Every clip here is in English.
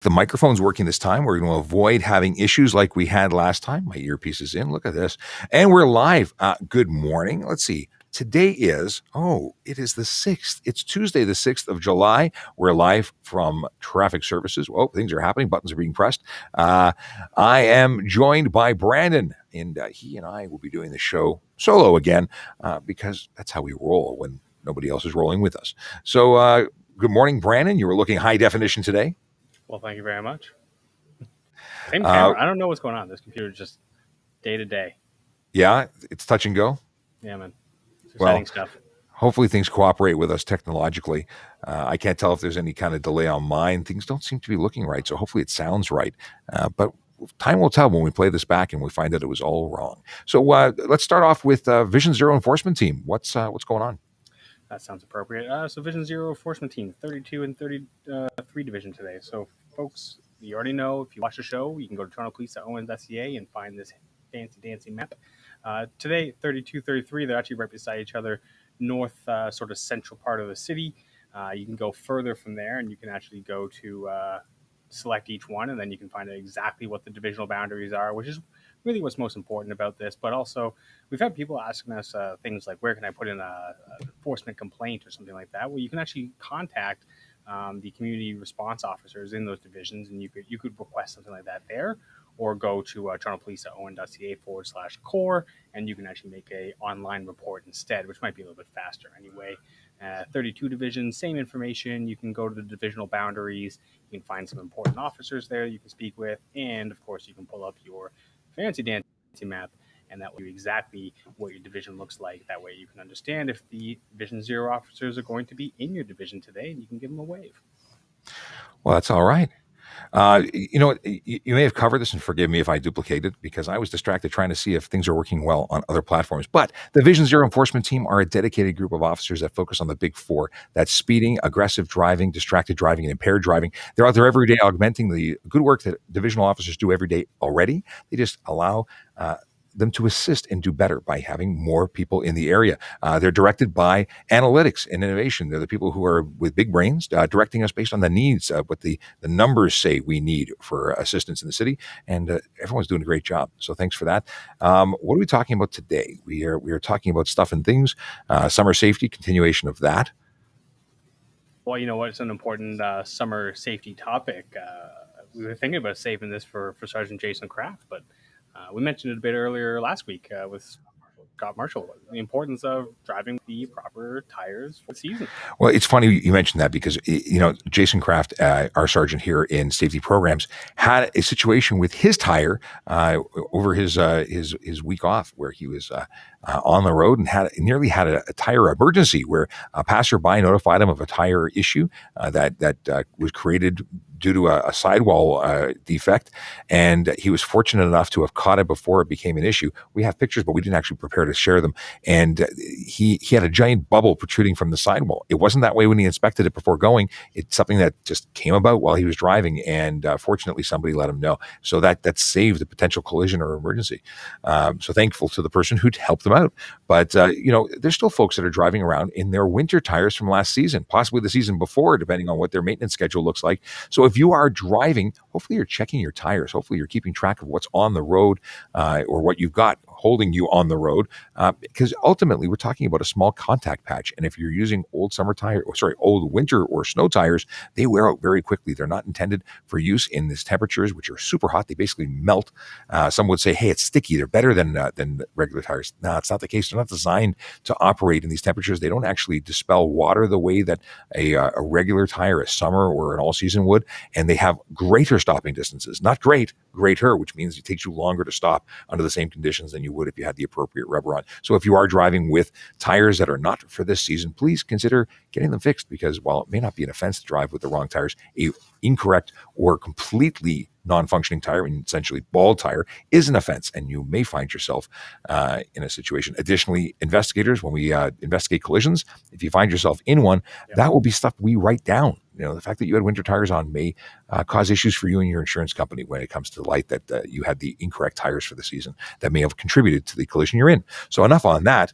The microphone's working this time. We're going to avoid having issues like we had last time. My earpiece is in. Look at this. And we're live. Good morning. Let's see. Today is, it is the 6th. It's Tuesday, the 6th of July. We're live from Traffic Services. Oh, things are happening. Buttons are being pressed. I am joined by Brandon, and he and I will be doing the show solo again because that's how we roll when nobody else is rolling with us. So good morning, Brandon. You were looking high definition today. Well, thank you very much. Same camera. I don't know what's going on. This computer is just day to day. Yeah, it's touch and go. Yeah, man. It's exciting stuff. Hopefully things cooperate with us technologically. I can't tell if there's any kind of delay on mine. Things don't seem to be looking right, so hopefully it sounds right. But time will tell when we play this back and we find that it was all wrong. So let's start off with Vision Zero Enforcement Team. What's going on? That sounds appropriate. So Vision Zero Enforcement Team, 32 and 33 division today. So, folks, you already know, if you watch the show, you can go to torontopolice.owens.ca and find this fancy dancy map. Today, 32, 33, they're actually right beside each other, north, sort of central part of the city. You can go further from there, and you can actually go to select each one, and then you can find out exactly what the divisional boundaries are, which is really what's most important about this. But also, we've had people asking us things like, where can I put in an enforcement complaint or something like that? Well, you can actually contact the community response officers in those divisions, and you could request something like that there, or go to torontopolice.owen.ca/core, and you can actually make a online report instead, which might be a little bit faster anyway. 32 divisions, same information. You can go to the divisional boundaries. You can find some important officers there you can speak with, and of course, you can pull up your fancy dancy map, and that will be exactly what your division looks like. That way you can understand if the Division Zero officers are going to be in your division today, and you can give them a wave. Well, that's all right. You may have covered this, and forgive me if I duplicated, because I was distracted trying to see if things are working well on other platforms. But the Vision Zero Enforcement Team are a dedicated group of officers that focus on the big four. That's speeding, aggressive driving, distracted driving, and impaired driving. They're out there every day augmenting the good work that divisional officers do every day already. They just allow them to assist and do better by having more people in the area. They're directed by analytics and innovation. They're the people who are with big brains, directing us based on the needs, what the numbers say we need for assistance in the city, and everyone's doing a great job. So thanks for that. What are we talking about today? We are talking about stuff and things, summer safety, continuation of that. Well, you know what? It's an important summer safety topic. We were thinking about saving this for Sergeant Jason Kraft, but we mentioned it a bit earlier last week with Scott Marshall, the importance of driving the proper tires for the season. Well, it's funny you mentioned that because, Jason Kraft, our sergeant here in safety programs, had a situation with his tire over his week off where he was on the road and nearly had a tire emergency where a passerby notified him of a tire issue that was created due to a sidewall defect, and he was fortunate enough to have caught it before it became an issue. We have pictures, but we didn't actually prepare to share them. And he had a giant bubble protruding from the sidewall. It wasn't that way when he inspected it before going. It's something that just came about while he was driving, and fortunately somebody let him know. So that saved a potential collision or emergency. So thankful to the person who'd helped them out. But there's still folks that are driving around in their winter tires from last season, possibly the season before, depending on what their maintenance schedule looks like. So if you are driving, hopefully you're checking your tires. Hopefully you're keeping track of what's on the road or what you've got holding you on the road, because ultimately we're talking about a small contact patch. And if you're using old winter or snow tires, they wear out very quickly. They're not intended for use in these temperatures, which are super hot. They basically melt. Some would say, hey, it's sticky. They're better than regular tires. No, it's not the case. They're not designed to operate in these temperatures. They don't actually dispel water the way that a regular tire, a summer or an all-season would. And they have greater stopping distances. Not greater, which means it takes you longer to stop under the same conditions than you would if you had the appropriate rubber on. So if you are driving with tires that are not for this season, please consider getting them fixed, because while it may not be an offense to drive with the wrong tires, a incorrect or completely non-functioning tire, and essentially bald tire, is an offense, and you may find yourself in a situation. Additionally, investigators, when we investigate collisions, if you find yourself in one, that will be stuff we write down. The fact that you had winter tires on may cause issues for you and your insurance company when it comes to the light that you had the incorrect tires for the season that may have contributed to the collision you're in. So enough on that.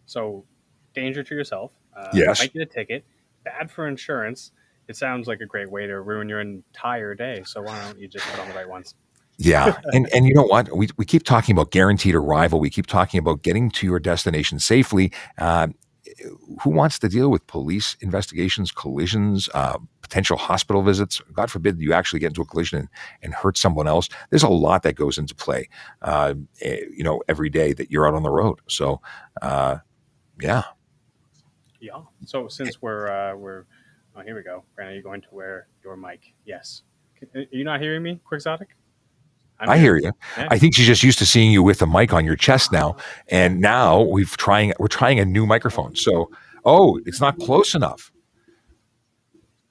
So danger to yourself. Yes. Might get a ticket. Bad for insurance. It sounds like a great way to ruin your entire day. So why don't you just put on the right ones? Yeah, and you know what? We keep talking about guaranteed arrival. We keep talking about getting to your destination safely. Who wants to deal with police investigations, collisions, potential hospital visits? God forbid you actually get into a collision and hurt someone else. There's a lot that goes into play, every day that you're out on the road. So, yeah. Yeah. So since we're oh, here we go. Brandon, are you going to wear your mic? Yes. Are you not hearing me, Quixotic? I'm I hearing hear you. you. Yeah. I think she's just used to seeing you with a mic on your chest now, and now we're trying a new microphone. So, oh, it's not close enough.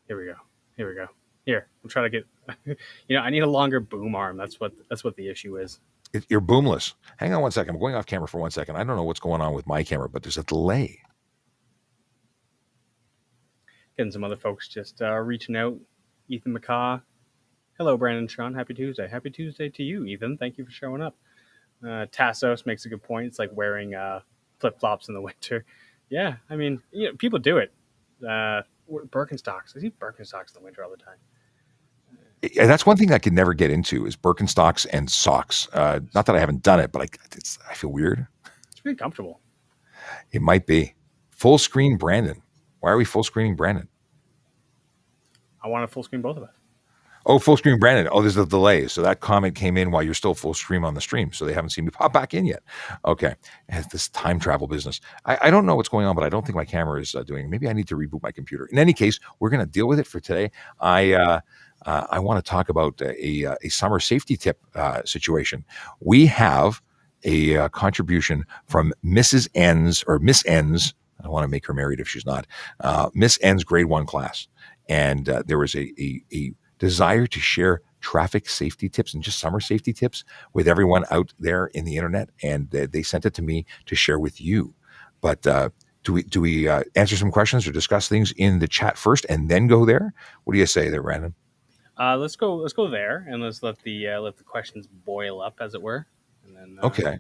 Here we go. Here we go. Here, I'm trying to get. I need a longer boom arm. That's what the issue is. You're boomless. Hang on one second. I'm going off camera for 1 second. I don't know what's going on with my camera, but there's a delay. Getting some other folks just reaching out. Ethan McCaw. Hello, Brandon Sean. Happy Tuesday. Happy Tuesday to you, Ethan. Thank you for showing up. Tassos makes a good point. It's like wearing flip flops in the winter. Yeah, I mean, people do it. Birkenstocks. I see Birkenstocks in the winter all the time. Yeah, that's one thing I could never get into is Birkenstocks and socks. Not that I haven't done it, but I feel weird. It's really comfortable. It might be. Full screen Brandon. Why are we full screening Brandon? I want to full screen both of us. Oh, full screen Brandon. Oh, there's a delay. So that comment came in while you're still full stream on the stream. So they haven't seen me pop back in yet. Okay. And this time travel business. I don't know what's going on, but I don't think my camera is doing it. Maybe I need to reboot my computer. In any case, we're going to deal with it for today. I want to talk about a summer safety tip situation. We have a contribution from Mrs. N's or Miss N's. I don't want to make her married if she's not. Miss N's grade 1 class. And there was a desire to share traffic safety tips and just summer safety tips with everyone out there in the internet. And they sent it to me to share with you. But do we answer some questions or discuss things in the chat first and then go there? What do you say there, Brandon? Let's go there and let's let the questions boil up, as it were. And then okay.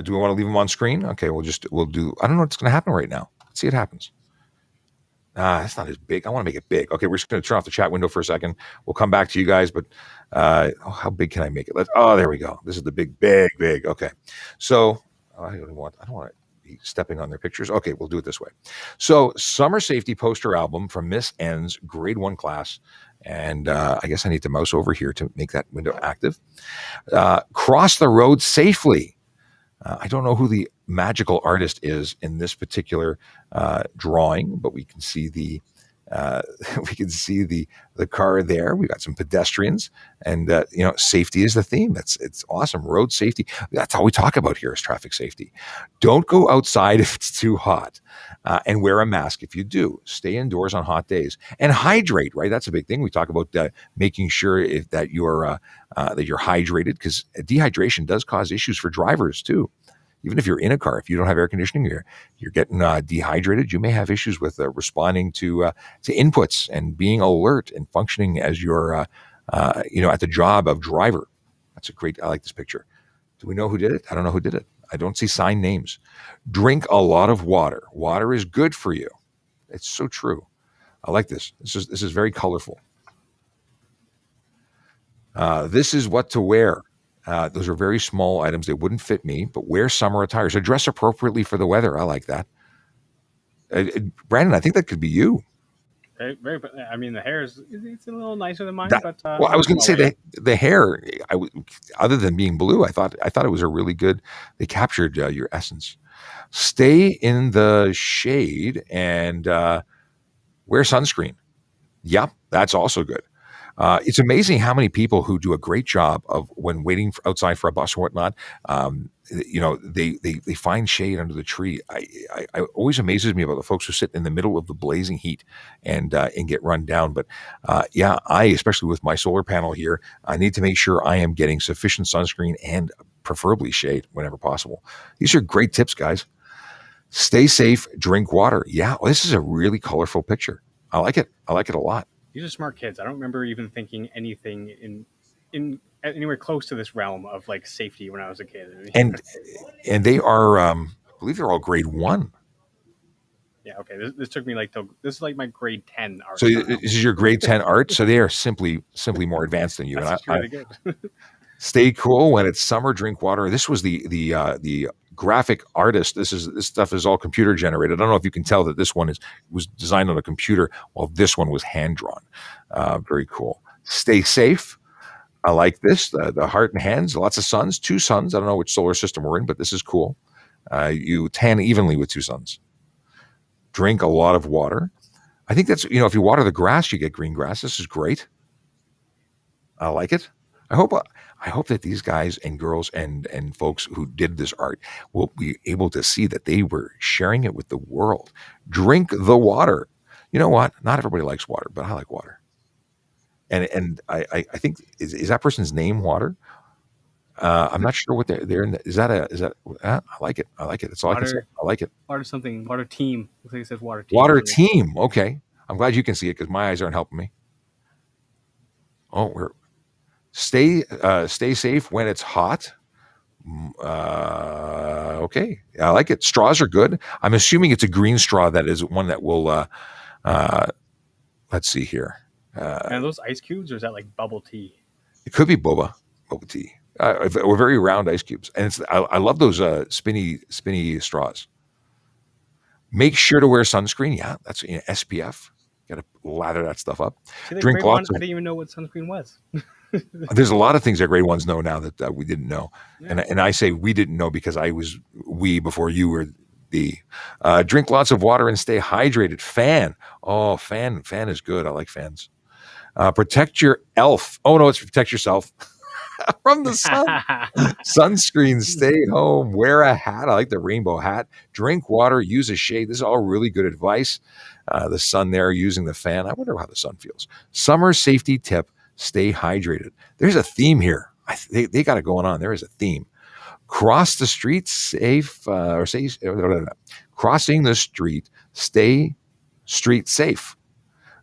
Do we want to leave them on screen? Okay, we'll do. I don't know what's going to happen right now. Let's see what happens. It's not as big. I want to make it big. Okay, we're just going to turn off the chat window for a second. We'll come back to you guys, but how big can I make it? There we go. This is the big. Okay, so I don't want to be stepping on their pictures. Okay, we'll do it this way. So, summer safety poster album from Miss N's grade 1 class, and I guess I need to mouse over here to make that window active. Cross the road safely. I don't know who the magical artist is in this particular drawing, but we can see the car there. We got some pedestrians, and safety is the theme. It's awesome. Road safety. That's all we talk about here is traffic safety. Don't go outside if it's too hot, and wear a mask if you do. Stay indoors on hot days and hydrate. Right, that's a big thing. We talk about making sure that you're hydrated, because dehydration does cause issues for drivers too. Even if you're in a car, if you don't have air conditioning, you're getting dehydrated. You may have issues with responding to inputs and being alert and functioning as your at the job of driver. That's I like this picture. Do we know who did it? I don't know who did it. I don't see signed names. Drink a lot of water. Water is good for you. It's so true. I like this. This is very colorful. This is what to wear. Those are very small items. They wouldn't fit me, but wear summer attire. So dress appropriately for the weather. I like that. Brandon, I think that could be you. Very. I mean, the hair it's a little nicer than mine. But well, I was going to say the hair. Other than being blue, I thought it was a really good. They captured your essence. Stay in the shade and wear sunscreen. Yep, that's also good. It's amazing how many people who do a great job of when waiting outside for a bus or whatnot. They find shade under the tree. I always amazes me about the folks who sit in the middle of the blazing heat and get run down. But I especially with my solar panel here, I need to make sure I am getting sufficient sunscreen and preferably shade whenever possible. These are great tips, guys. Stay safe. Drink water. Yeah, well, this is a really colorful picture. I like it. I like it a lot. These are smart kids. I don't remember even thinking anything in anywhere close to this realm of like safety when I was a kid. And they are, I believe they're all grade 1. Yeah, okay. This took me like this is like my grade 10 art. So this is your grade 10 art. So they are simply more advanced than you. That's And actually really good. stay cool when it's summer. Drink water. This was the graphic artist. This stuff is all computer generated. I don't know if you can tell that this one was designed on a computer, while this one was hand drawn. Very cool. Stay safe. I like this. The heart and hands. Lots of suns. 2 suns. I don't know which solar system we're in, but this is cool. You tan evenly with 2 suns. Drink a lot of water. I think that's, if you water the grass, you get green grass. This is great. I like it. I hope that these guys and girls and folks who did this art will be able to see that they were sharing it with the world. Drink the water. You know what? Not everybody likes water, but I like water. And I think is that person's name Water? I'm not sure what they're in. Is that I like it. I like it. That's all I can say. I like it. Water something. Water team. Looks like it says water team. Water team. Okay. I'm glad you can see it because my eyes aren't helping me. Oh, stay safe when it's hot. Okay. I like it. Straws are good. I'm assuming it's a green straw that is one that will let's see here. And those ice cubes, or is that like bubble tea? It could be boba tea. Or very round ice cubes. And I love those spinny straws. Make sure to wear sunscreen. Yeah, that's SPF. Got to lather that stuff up. Drink lots. I didn't even know what sunscreen was. There's a lot of things that grade ones know now that we didn't know. Yeah. And I say we didn't know because I was we before you were the. Drink lots of water and stay hydrated. Fan. Oh, fan is good. I like fans. Protect your elf. Oh, no, it's protect yourself. From the sun. Sunscreen, stay home, wear a hat. I like the rainbow hat. Drink water, use a shade. This is all really good advice. The sun there, using the fan. I wonder how the sun feels. Summer safety tip, stay hydrated. There's a theme here. They got it going on. There is a theme. Cross the street safe, crossing the street, stay street safe.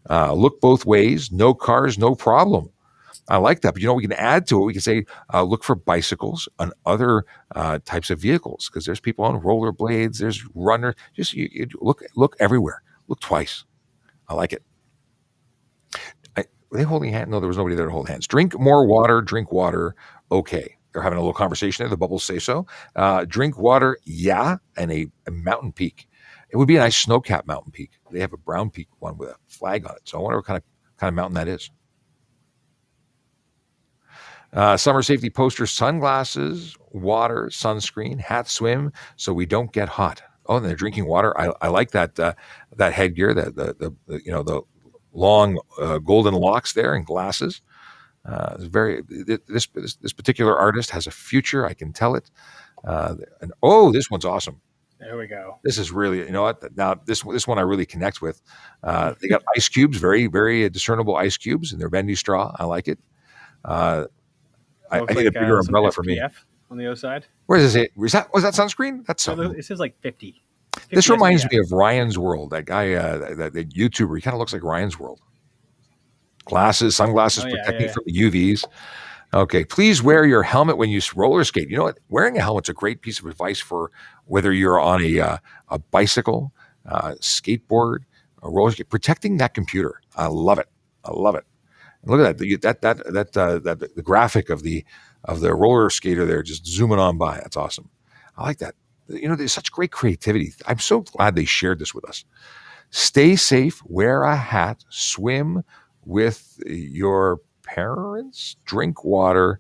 Look both ways, no cars, no problem. I like that. But, we can add to it. We can say, look for bicycles and other types of vehicles because there's people on rollerblades. There's runners. Just you look everywhere. Look twice. I like it. Were they holding hands? No, there was nobody there to hold hands. Drink more water. Drink water. Okay. They're having a little conversation there. The bubbles say so. Drink water. Yeah. And a mountain peak. It would be a nice snow-capped mountain peak. They have a brown peak one with a flag on it. So I wonder what kind of mountain that is. Summer safety poster, sunglasses, water, sunscreen, hat, swim, so we don't get hot. Oh, and they're drinking water. I like that that headgear, the long golden locks there and glasses. This particular artist has a future. I can tell it. This one's awesome. There we go. This is really, what? Now this one I really connect with. They got ice cubes, very very discernible ice cubes, and they're bendy straw. I like it. I need a bigger umbrella for me. On the other side. Where is it? Was that sunscreen? That's something. It says like 50. This reminds me of Ryan's World. That guy, that YouTuber. He kind of looks like Ryan's World. Sunglasses protecting from the UVs. Okay, please wear your helmet when you roller skate. You know what? Wearing a helmet's a great piece of advice for whether you're on a bicycle, skateboard, a roller skate. Protecting that computer. I love it. Look at that. The graphic of the roller skater there just zooming on by. That's awesome. I like that. There's such great creativity. I'm so glad they shared this with us. Stay safe. Wear a hat. Swim with your parents. Drink water.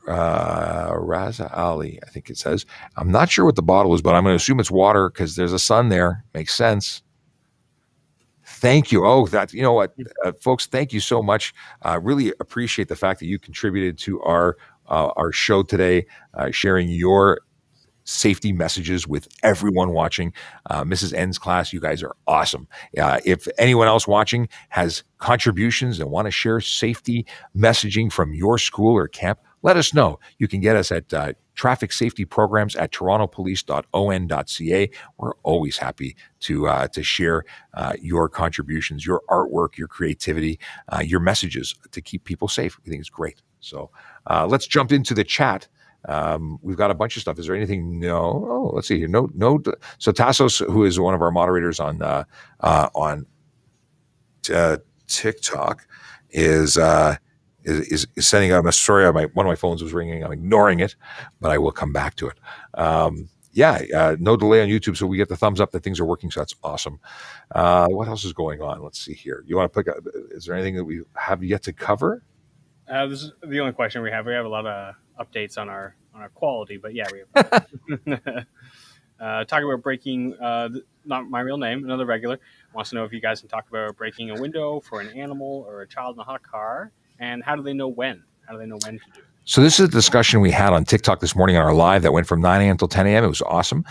Raza Ali, I think it says. I'm not sure what the bottle is, but I'm going to assume it's water because there's a sun there. Makes sense. Thank you. Folks, thank you so much. Really appreciate the fact that you contributed to our show today, sharing your safety messages with everyone watching. Mrs. N's class, you guys are awesome. If anyone else watching has contributions and want to share safety messaging from your school or camp, let us know. You can get us at traffic safety programs at torontopolice.on.ca. We're always happy to share your contributions, your artwork, your creativity, your messages to keep people safe. We think it's great. So let's jump into the chat. We've got a bunch of stuff. Is there anything? No. Oh, let's see here. No. So Tassos, who is one of our moderators on TikTok, is sending out a story. One of my phones was ringing. I'm ignoring it, but I will come back to it. No delay on YouTube, so we get the thumbs up that things are working. So that's awesome. What else is going on? Let's see here. You want to pick up? Is there anything that we have yet to cover? This is the only question we have. We have a lot of updates on our quality, but yeah, we have. Talking about breaking, not my real name, another regular wants to know if you guys can talk about breaking a window for an animal or a child in a hot car, and how do they know when? How do they know when to do it? So this is a discussion we had on TikTok this morning on our live that went from 9 a.m. till 10 a.m. It was awesome.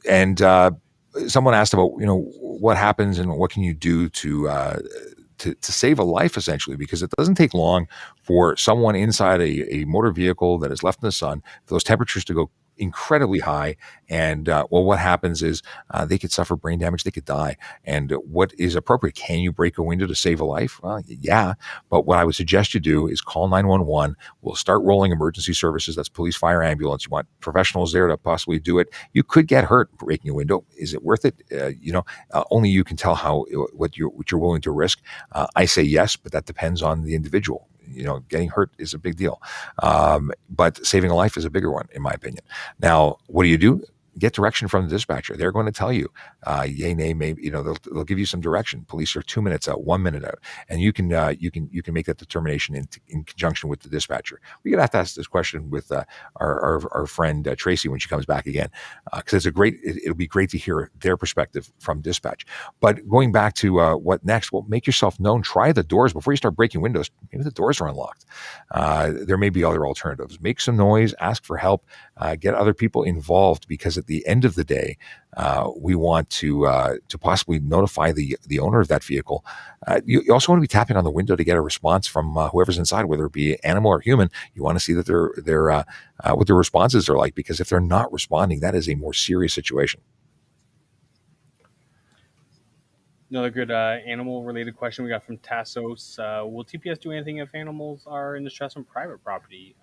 And someone asked about, what happens and what can you do to save a life, essentially, because it doesn't take long for someone inside a motor vehicle that is left in the sun for those temperatures to go incredibly high. And what happens is they could suffer brain damage, they could die. And what is appropriate? Can you break a window to save a life? Well, yeah. But what I would suggest you do is call 911. We'll start rolling emergency services. That's police, fire, ambulance. You want professionals there to possibly do it. You could get hurt breaking a window. Is it worth it? Only you can tell what you're willing to risk. I say yes, but that depends on the individual. Getting hurt is a big deal. But saving a life is a bigger one, in my opinion. Now, what do you do? Get direction from the dispatcher. They're going to tell you, yay, nay, maybe. They'll give you some direction. Police are 2 minutes out, 1 minute out, and you can make that determination in conjunction with the dispatcher. We could have to ask this question with our friend Tracy when she comes back again, because it'll be great to hear their perspective from dispatch. But going back to what next? Well, make yourself known. Try the doors before you start breaking windows. Maybe the doors are unlocked. There may be other alternatives. Make some noise. Ask for help. Get other people involved, because at the end of the day, we want to possibly notify the owner of that vehicle. You also want to be tapping on the window to get a response from whoever's inside, whether it be animal or human. You want to see that they're what their responses are like, because if they're not responding, that is a more serious situation. Another good animal-related question we got from Tassos. Will TPS do anything if animals are in distress on private property?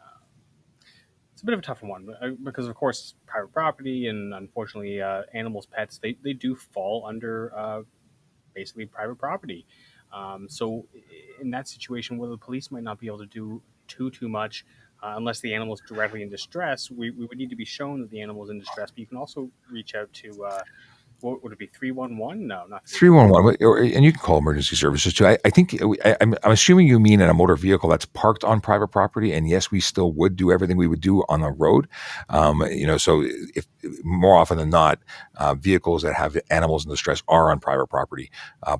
It's a bit of a tough one, because, of course, private property and, unfortunately, animals, pets, they do fall under basically private property. So in that situation, where the police might not be able to do too much, unless the animal is directly in distress, we would need to be shown that the animal is in distress. But you can also reach out to... what would it be? 311? No, not 311. And you can call emergency services too. I think I'm assuming you mean in a motor vehicle that's parked on private property. And yes, we still would do everything we would do on the road. So if more often than not, vehicles that have animals in distress are on private property.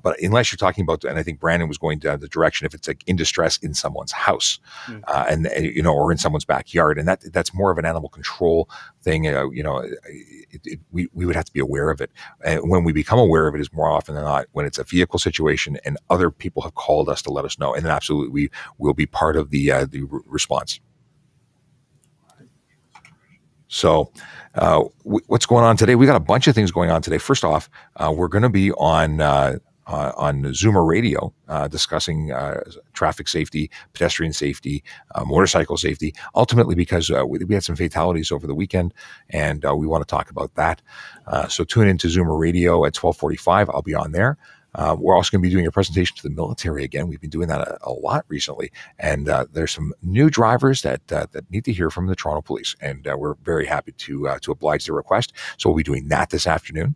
But unless you're talking about, and I think Brandon was going down the direction, if it's like in distress in someone's house, or in someone's backyard, and that's more of an animal control thing. We would have to be aware of it. And when we become aware of it is more often than not when it's a vehicle situation and other people have called us to let us know. And then absolutely we will be part of the response. So what's going on today? We got a bunch of things going on today. First off, we're going to be on Zoomer Radio discussing traffic safety, pedestrian safety, motorcycle safety, ultimately because we had some fatalities over the weekend, and we want to talk about that. So tune into Zoomer Radio at 12:45. I'll be on there. We're also going to be doing a presentation to the military again. We've been doing that a lot recently, and there's some new drivers that need to hear from the Toronto Police, and we're very happy to oblige their request. So we'll be doing that this afternoon.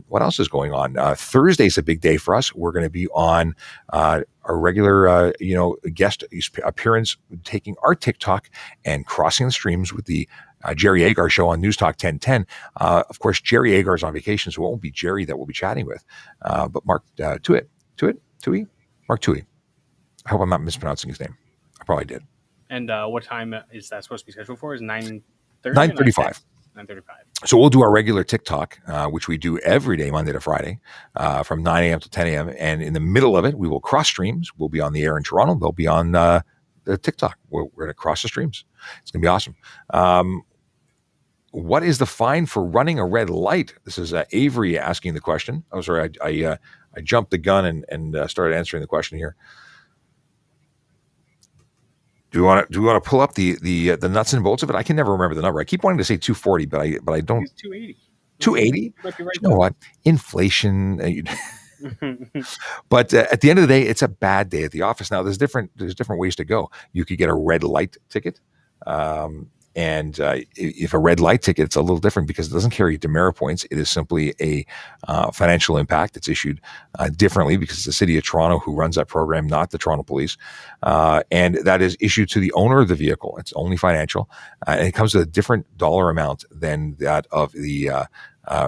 What else is going on? Thursday's a big day for us. We're going to be on our regular, guest appearance, taking our TikTok and crossing the streams with the Jerry Agar show on News Talk 1010. Of course, Jerry Agar is on vacation, so it won't be Jerry that we'll be chatting with, but Mark Tui. Mark Tui. I hope I'm not mispronouncing his name. I probably did. And what time is that supposed to be scheduled for? Is 9:30? 9:35. 9:35. So we'll do our regular TikTok, which we do every day, Monday to Friday, from 9 a.m. to 10 a.m. And in the middle of it, we will cross streams. We'll be on the air in Toronto. They'll be on the TikTok. We're going to cross the streams. It's going to be awesome. What is the fine for running a red light? This is Avery asking the question. Oh, sorry, I jumped the gun and started answering the question here. Do we want to pull up the nuts and bolts of it? I can never remember the number. I keep wanting to say 240, but I I think don't. it's 280. 280. You might be right You know though. what? Inflation. But at the end of the day, it's a bad day at the office. Now, there's different ways to go. You could get a red light ticket, and if a red light ticket, it's a little different because it doesn't carry demerit points. It is simply a financial impact. It's issued differently because it's the City of Toronto who runs that program, not the Toronto Police, and that is issued to the owner of the vehicle. It's only financial, and it comes with a different dollar amount than that of the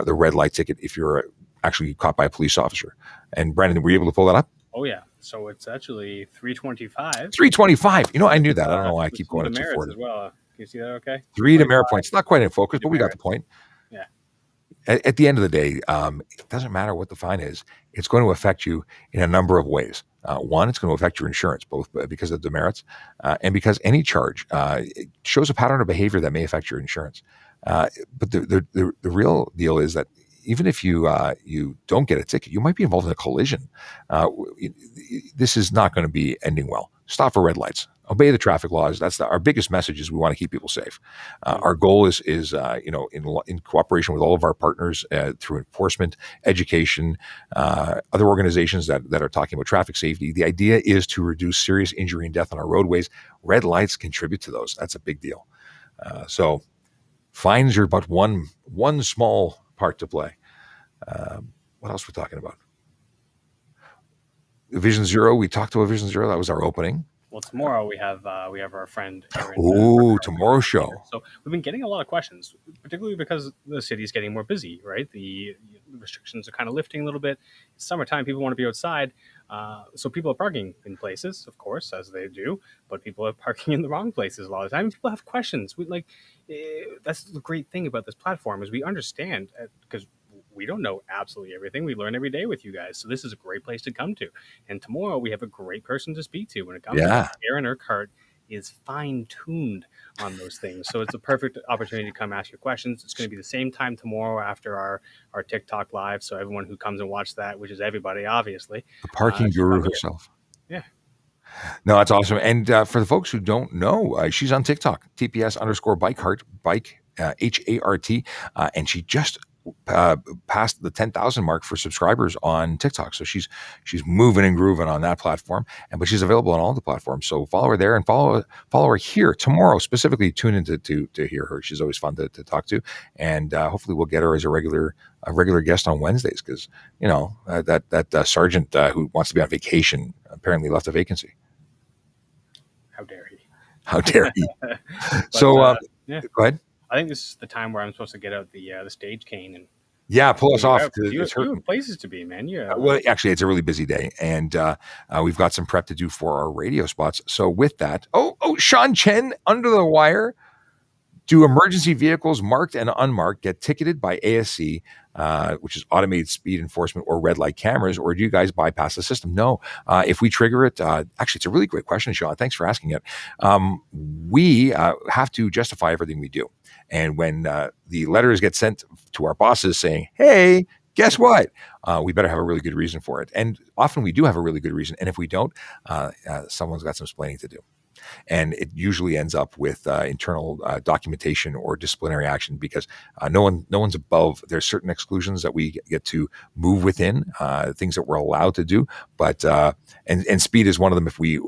red light ticket if you're actually caught by a police officer. And Brandon, were you able to pull that up? Oh yeah, so it's actually 325. 325. You know, I knew that. I don't know why I With keep some going to demerits 240. as well. Can you see that? Okay. Three 325 demerit points. Not quite in focus, but we got the demerits. point. Yeah. At the end of the day, it doesn't matter what the fine is. It's going to affect you in a number of ways. One, it's going to affect your insurance, both because of demerits and because any charge it shows a pattern of behavior that may affect your insurance. But the real deal is that even if you don't get a ticket, you might be involved in a collision. This is not going to be ending well. Stop for red lights. Obey the traffic laws. That's our biggest message. Is we want to keep people safe. Our goal is in cooperation with all of our partners through enforcement, education, other organizations that are talking about traffic safety. The idea is to reduce serious injury and death on our roadways. Red lights contribute to those. That's a big deal. So fines are but one small part to play. What else we're talking about? Vision Zero. We talked about Vision Zero. That was our opening. Well, tomorrow we have our friend Aaron. Tomorrow's show. So we've been getting a lot of questions, particularly because the city's getting more busy, right? The restrictions are kind of lifting a little bit. It's summertime, people want to be outside, so people are parking in places, of course, as they do. But people are parking in the wrong places a lot of the time. People have questions. That's the great thing about this platform is we understand because we don't know absolutely everything. We learn every day with you guys. So this is a great place to come to. And tomorrow we have a great person to speak to when it comes to this. Aaron Urquhart is fine-tuned on those things. So it's a perfect opportunity to come ask your questions. It's going to be the same time tomorrow after our TikTok live. So everyone who comes and watch that, which is everybody, obviously. The parking guru herself. Yeah. No, that's awesome. And for the folks who don't know, she's on TikTok, TPS_bikehart, bike, HART. And she just passed the 10,000 mark for subscribers on TikTok. So she's moving and grooving on that platform, but she's available on all the platforms. So follow her there and follow her here tomorrow. Specifically, tune in to hear her. She's always fun to talk to, and hopefully we'll get her as a regular guest on Wednesdays because that sergeant who wants to be on vacation apparently left a vacancy. How dare he? How dare he? Go ahead. I think this is the time where I'm supposed to get out the stage cane and pull us off. You have places to be, man. Yeah. Well, actually, it's a really busy day, and we've got some prep to do for our radio spots. So with that, Sean Chen under the wire. Do emergency vehicles marked and unmarked get ticketed by ASC, which is automated speed enforcement, or red light cameras, or do you guys bypass the system? No. If we trigger it, actually, it's a really great question, Sean. Thanks for asking it. We have to justify everything we do. And when the letters get sent to our bosses saying, hey, guess what? We better have a really good reason for it. And often we do have a really good reason. And if we don't, someone's got some explaining to do. And it usually ends up with internal documentation or disciplinary action because no one's above. There's certain exclusions that we get to move within, things that we're allowed to do. But and speed is one of them. If we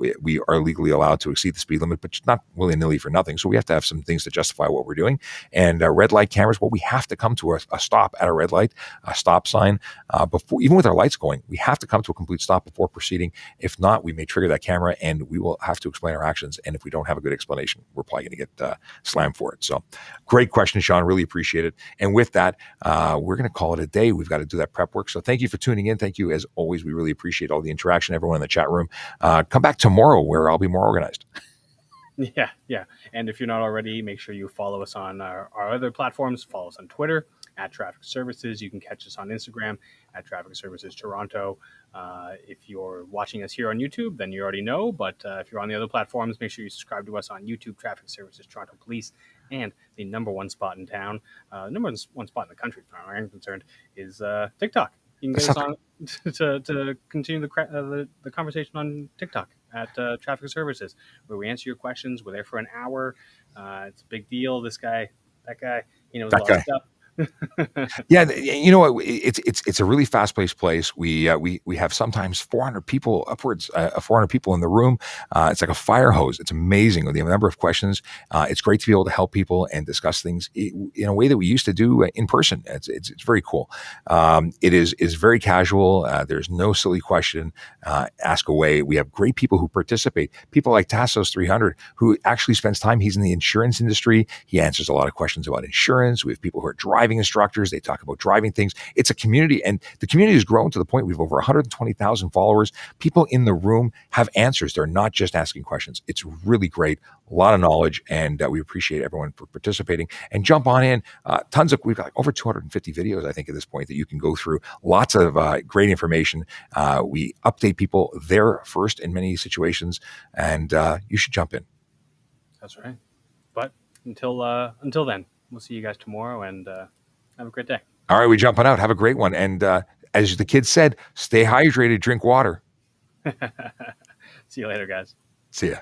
are legally allowed to exceed the speed limit, but not willy-nilly for nothing. So we have to have some things to justify what we're doing. And red light cameras, well, we have to come to a stop at a red light, a stop sign before, even with our lights going. We have to come to a complete stop before proceeding. If not, we may trigger that camera, and we will have to explain our actions. And if we don't have a good explanation, we're probably going to get slammed for it. So great question, Sean. Really appreciate it. And with that, we're going to call it a day. We've got to do that prep work. So thank you for tuning in. Thank you, as always. We really appreciate all the interaction, everyone in the chat room. Come back tomorrow where I'll be more organized. Yeah. And if you're not already, make sure you follow us on our other platforms. Follow us on Twitter at Traffic Services. You can catch us on Instagram at Traffic Services Toronto. If you're watching us here on YouTube, then you already know. But if you're on the other platforms, make sure you subscribe to us on YouTube, Traffic Services Toronto Police. And the number one spot in town, number one spot in the country, as far as I'm concerned, is TikTok. You can get us on to continue the conversation on TikTok at Traffic Services, where we answer your questions. We're there for an hour. It's a big deal. This guy, that guy, he knows a That lot of guy. stuff. Yeah, you know what? It's a really fast paced place. We have sometimes 400 people, upwards of 400 people in the room. It's like a fire hose. It's amazing with the number of questions. It's great to be able to help people and discuss things in a way that we used to do in person. It's very cool. It is very casual. There's no silly question. Ask away. We have great people who participate. People like Tassos 300, who actually spends time. He's in the insurance industry. He answers a lot of questions about insurance. We have people who are driving instructors. They talk about driving things. It's a community, and the community has grown to the point we have over 120,000 followers. People in the room have answers. They're not just asking questions. It's really great. A lot of knowledge, and we appreciate everyone for participating. And jump on in. We've got like over 250 videos, I think, at this point that you can go through. Lots of great information. We update people there first in many situations, and you should jump in. That's right. But until then, we'll see you guys tomorrow, and have a great day. All right, we jumping out. Have a great one. And as the kids said, stay hydrated, drink water. See you later, guys. See ya.